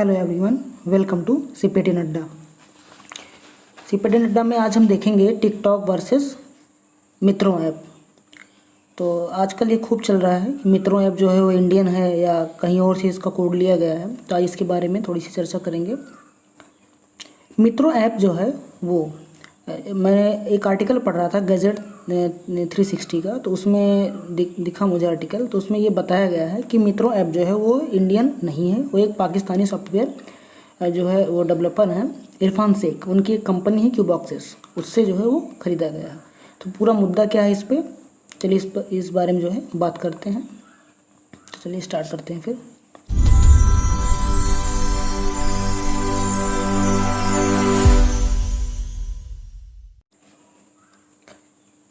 Hello everyone, welcome to CPT Nadda. CPT Nadda में आज हम देखेंगे टिकटॉक वर्सेस मित्रों ऐप। तो आजकल ये खूब चल रहा है कि मित्रों ऐप जो है वो इंडियन है या कहीं और से इसका कोड लिया गया है। तो आज इसके बारे में थोड़ी सी चर्चा करेंगे। मित्रों ऐप जो है वो मैं एक आर्टिकल पढ़ रहा था गैजेट 360 का, तो उसमें दिखा मुझे आर्टिकल। तो उसमें ये बताया गया है कि मित्रों ऐप जो है वो इंडियन नहीं है, वो एक पाकिस्तानी सॉफ्टवेयर जो है वो डेवलपर हैं इरफान शेख, उनकी एक कंपनी है क्यूबॉक्सेस, उससे जो है वो ख़रीदा गया है। तो पूरा मुद्दा क्या है इस पर, चलिए इस बारे में जो है बात करते हैं। तो चलिए स्टार्ट करते हैं फिर।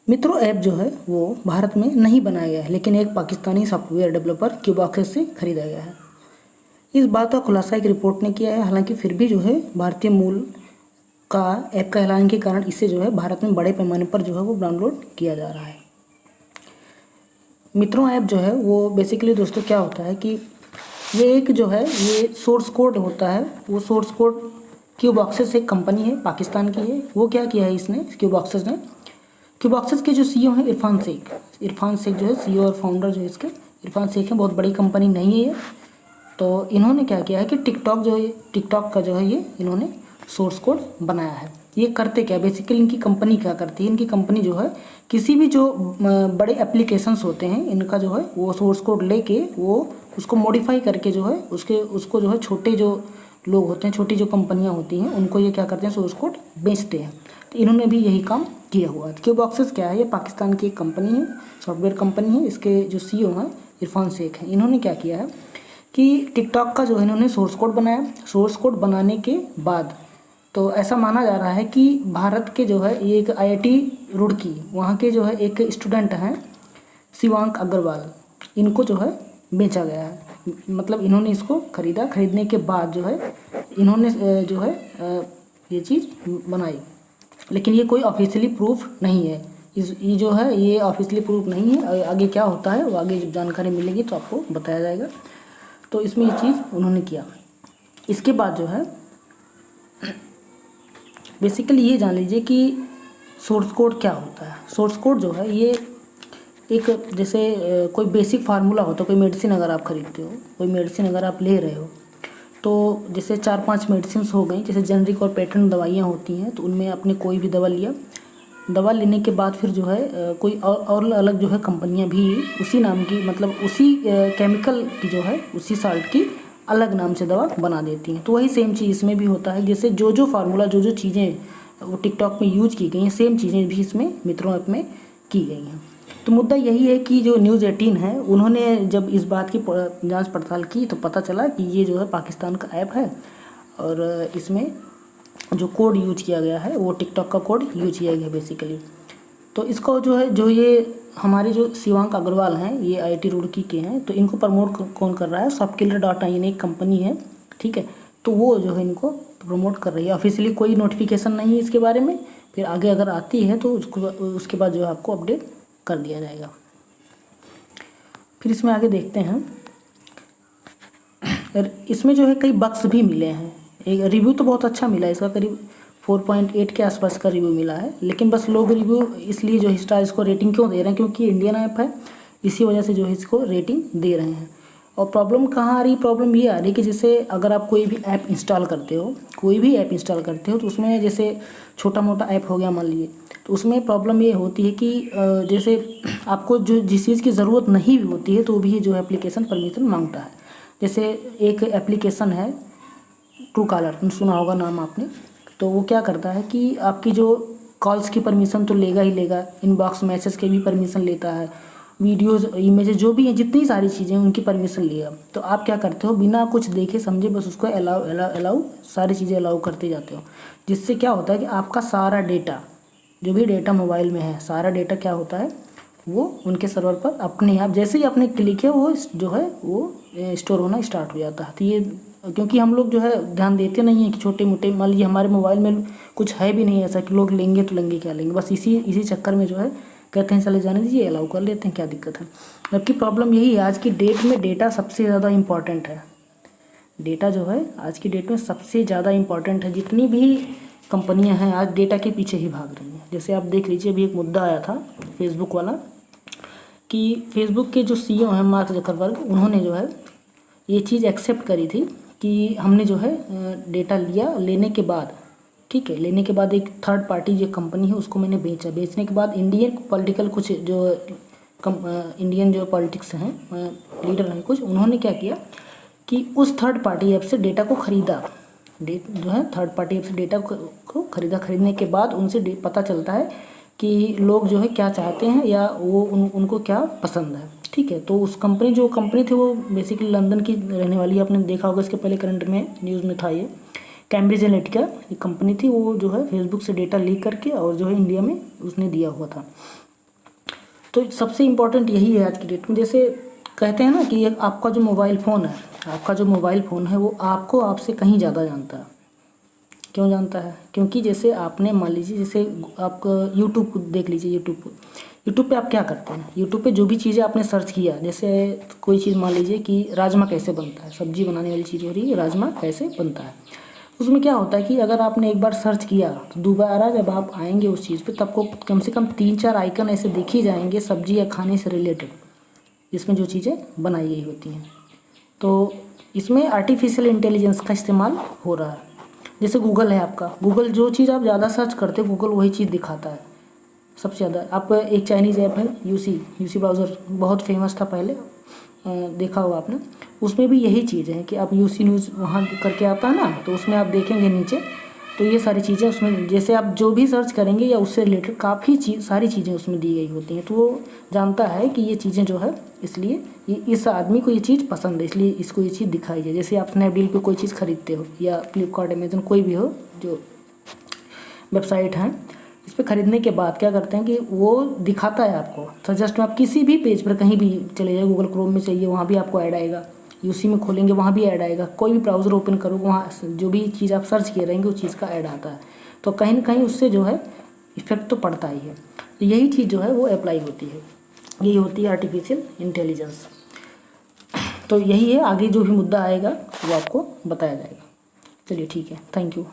मित्रों ऐप जो है वो भारत में नहीं बनाया गया है, लेकिन एक पाकिस्तानी सॉफ्टवेयर डेवलपर क्यूबॉक्सेस से खरीदा गया है। इस बात का खुलासा एक रिपोर्ट ने किया है। हालांकि फिर भी जो है भारतीय मूल का ऐप का ऐलान के कारण इसे जो है भारत में बड़े पैमाने पर जो है वो डाउनलोड किया जा रहा है। मित्रों ऐप जो है वो बेसिकली दोस्तों क्या होता है कि ये एक जो है ये सोर्स कोड होता है। वो सोर्स कोड क्यूबॉक्सेस एक कंपनी है, पाकिस्तान की है। वो क्या किया है इसने, क्यूबॉक्सेस ने, क्यूबॉक्सेस के जो सीईओ हैं इरफान शेख जो है सीईओ और फाउंडर जो है इसके इरफान शेख हैं। बहुत बड़ी कंपनी नहीं है ये। तो इन्होंने क्या किया है कि टिकटॉक का जो है ये इन्होंने सोर्स कोड बनाया है। ये करते क्या, बेसिकली इनकी कंपनी क्या करती है, इनकी कंपनी जो है किसी भी जो बड़े एप्लीकेशंस होते हैं इनका जो है वो सोर्स कोड लेके वो उसको मॉडिफाई करके जो है उसको जो है छोटे जो लोग होते हैं, छोटी जो कंपनियां होती हैं, उनको ये क्या करते हैं सोर्स कोड बेचते हैं। तो इन्होंने भी यही काम किया हुआ है। क्यूबॉक्सेस क्या है, ये पाकिस्तान की एक कंपनी है, सॉफ्टवेयर कंपनी है। इसके जो सीईओ हैं इरफान शेख हैं। इन्होंने क्या किया है कि टिकटॉक का जो है इन्होंने सोर्स कोड बनाया। सोर्स कोड बनाने के बाद तो ऐसा माना जा रहा है कि भारत के जो है ये एक आईआईटी रुड़की, वहाँ के जो है एक स्टूडेंट हैं शिवांक अग्रवाल, इनको जो है बेचा गया है। मतलब इन्होंने इसको खरीदने के बाद जो है इन्होंने जो है ये चीज़ बनाई, लेकिन ये कोई ऑफिशियली प्रूफ नहीं है। ये जो है ये ऑफिशियली प्रूफ नहीं है। आगे क्या होता है वो आगे जब जानकारी मिलेगी तो आपको बताया जाएगा। तो इसमें ये चीज़ उन्होंने किया। इसके बाद जो है बेसिकली ये जान लीजिए कि सोर्स कोड क्या होता है। सोर्स कोड जो है ये एक जैसे कोई बेसिक फार्मूला होता है। कोई मेडिसिन अगर आप खरीदते हो, कोई मेडिसिन अगर आप ले रहे हो, तो जैसे 4-5 मेडिसिन हो गई, जैसे जेनरिक और पेटेंट दवाइयाँ होती हैं, तो उनमें आपने कोई भी दवा लिया, दवा लेने के बाद फिर जो है कोई और अलग जो है कंपनियां भी उसी नाम की, मतलब उसी केमिकल की जो है उसी साल्ट की अलग नाम से दवा बना देती हैं। तो वही सेम चीज़ इसमें भी होता है। जैसे जो फार्मूला जो चीज़ें वो टिकटॉक में यूज की गई हैं, सेम चीज़ें भी इसमें मित्रों ऐप में की गई हैं। तो मुद्दा यही है कि जो न्यूज़ 18 है उन्होंने जब इस बात की जांच पड़ताल की तो पता चला कि ये जो है पाकिस्तान का ऐप है और इसमें जो कोड यूज किया गया है वो टिकटॉक का कोड यूज किया गया है बेसिकली। तो इसको जो है जो ये हमारे जो शिवांक अग्रवाल हैं, ये आईआईटी रुड़की के हैं, तो इनको प्रमोट कौन कर रहा है, सॉफ्टकिलर.इन एक कंपनी है, ठीक है। तो वो जो है इनको प्रमोट कर रही है। ऑफिशियली कोई नोटिफिकेशन नहीं है इसके बारे में। फिर आगे अगर आती है तो उसके बाद जो है आपको अपडेट कर दिया जाएगा। फिर इसमें आगे देखते हैं। इसमें जो है कई बग्स भी मिले हैं। एक रिव्यू तो बहुत अच्छा मिला है इसका, करीब 4.8 के आसपास का रिव्यू मिला है। लेकिन बस लोग रिव्यू इसलिए जो स्टार इसको रेटिंग क्यों दे रहे हैं, क्योंकि इंडियन ऐप है, इसी वजह से जो है इसको रेटिंग दे रहे हैं। और प्रॉब्लम कहाँ आ रही, प्रॉब्लम ये आ रही कि जैसे अगर आप कोई भी ऐप इंस्टॉल करते हो, तो उसमें जैसे छोटा मोटा ऐप हो गया मान लीजिए, तो उसमें प्रॉब्लम ये होती है कि जैसे आपको जो जिस चीज़ की ज़रूरत नहीं भी होती है तो भी जो है एप्लीकेशन परमिशन मांगता है। जैसे एक एप्लीकेशन है ट्रू कॉलर, सुना होगा नाम आपने। तो वो क्या करता है कि आपकी जो कॉल्स की परमिशन तो लेगा ही लेगा, इनबॉक्स मैसेज के भी परमिशन लेता है, वीडियोस इमेजेस जो भी हैं जितनी सारी चीज़ें उनकी परमिशन लिया। तो आप क्या करते हो, बिना कुछ देखे समझे बस उसको अलाउ सारी चीज़ें अलाउ करते जाते हो। जिससे क्या होता है कि आपका सारा डेटा, जो भी डेटा मोबाइल में है, सारा डेटा क्या होता है वो उनके सर्वर पर अपने आप जैसे ही आपने क्लिक किया वो जो है वो स्टोर होना स्टार्ट हो जाता है। तो ये क्योंकि हम लोग जो है ध्यान देते नहीं हैं कि छोटे मोटे, मान लीजिए हमारे मोबाइल में कुछ है भी नहीं ऐसा कि लोग लेंगे तो लेंगे क्या लेंगे, बस इसी चक्कर में जो है कहते हैं चले जाने दीजिए, अलाउ कर लेते हैं, क्या दिक्कत है। जबकि प्रॉब्लम यही है, आज की डेट में डेटा सबसे ज़्यादा इम्पॉर्टेंट है। डेटा जो है आज की डेट में सबसे ज़्यादा इम्पॉर्टेंट है। जितनी भी कंपनियां हैं आज डेटा के पीछे ही भाग रही हैं। जैसे आप देख लीजिए, अभी एक मुद्दा आया था फेसबुक वाला कि फेसबुक के जो CEO हैं मार्क जकरबर्ग, उन्होंने जो है ये चीज़ एक्सेप्ट करी थी कि हमने जो है डेटा लिया, लेने के बाद, ठीक है, लेने के बाद एक थर्ड पार्टी जो कंपनी है उसको मैंने बेचा, बेचने के बाद इंडियन पॉलिटिकल कुछ जो इंडियन जो पॉलिटिक्स हैं लीडर हैं कुछ, उन्होंने क्या किया कि उस थर्ड पार्टी ऐप से डेटा को ख़रीदा, जो है थर्ड पार्टी ऐप से डेटा को ख़रीदा। खरीदने के बाद उनसे पता चलता है कि लोग जो है क्या चाहते हैं या वो उनको क्या पसंद है, ठीक है। तो उस कंपनी जो कंपनी थी वो बेसिकली लंदन की रहने वाली है, आपने देखा होगा इसके पहले करंट में न्यूज़ में था, ये कैम्ब्रिज एनालिटिका ये कंपनी थी। वो जो है फेसबुक से डेटा लीक करके और जो है इंडिया में उसने दिया हुआ था। तो सबसे इम्पॉर्टेंट यही है आज की डेट में। जैसे कहते हैं ना कि आपका जो मोबाइल फ़ोन है वो आपको आपसे कहीं ज़्यादा जानता है। क्यों जानता है? क्योंकि जैसे आपने मान लीजिए, जैसे आप यूट्यूब देख लीजिए, यूट्यूब पे आप क्या करते हैं, यूट्यूब पे जो भी चीज़ें आपने सर्च किया, जैसे कोई चीज़ मान लीजिए कि राजमा कैसे बनता है, सब्जी बनाने वाली चीज़ हो रही है, राजमा कैसे बनता है। उसमें क्या होता है कि अगर आपने एक बार सर्च किया तो दोबारा जब आप आएंगे उस चीज़ पे, तब आपको कम से कम 3-4 आइकन ऐसे दिख ही जाएंगे सब्जी या खाने से रिलेटेड, जिसमें जो चीज़ें बनाई गई होती हैं। तो इसमें आर्टिफिशियल इंटेलिजेंस का इस्तेमाल हो रहा है। जैसे गूगल है आपका, गूगल जो चीज़ आप ज़्यादा सर्च करते हो गूगल वही चीज़ दिखाता है सबसे ज़्यादा। आप एक चाइनीज़ ऐप है यूसी ब्राउज़र, बहुत फेमस था पहले, देखा होगा आपने। उसमें भी यही चीज़ है कि आप यूसी न्यूज़ वहाँ करके आता है ना, तो उसमें आप देखेंगे नीचे, तो ये सारी चीज़ें उसमें, जैसे आप जो भी सर्च करेंगे या उससे रिलेटेड काफ़ी सारी चीज़ें उसमें दी गई होती हैं। तो वो जानता है कि ये चीज़ें जो है, इसलिए ये इस आदमी को ये चीज़ पसंद है, इसलिए इसको ये चीज़ दिखाई है। जैसे आप स्नैपडील पे कोई चीज़ खरीदते हो या फ्लिपकार्ट, अमेजन, कोई भी हो जो वेबसाइट हैं, इस पर ख़रीदने के बाद क्या करते हैं कि वो दिखाता है आपको सजेस्ट में। आप किसी भी पेज पर कहीं भी चले जाए, गूगल क्रोम में चाहिए वहाँ भी आपको ऐड आएगा, यूसी में खोलेंगे वहाँ भी ऐड आएगा, कोई भी ब्राउज़र ओपन करो वहाँ जो भी चीज़ आप सर्च किए रहेंगे उस चीज़ का ऐड आता है। तो कहीं ना कहीं उससे जो है इफेक्ट तो पड़ता ही है। तो यही चीज़ जो है वो अप्लाई होती है, यही होती है आर्टिफिशियल इंटेलिजेंस। तो यही है, आगे जो भी मुद्दा आएगा वो आपको बताया जाएगा। चलिए ठीक है, थैंक यू।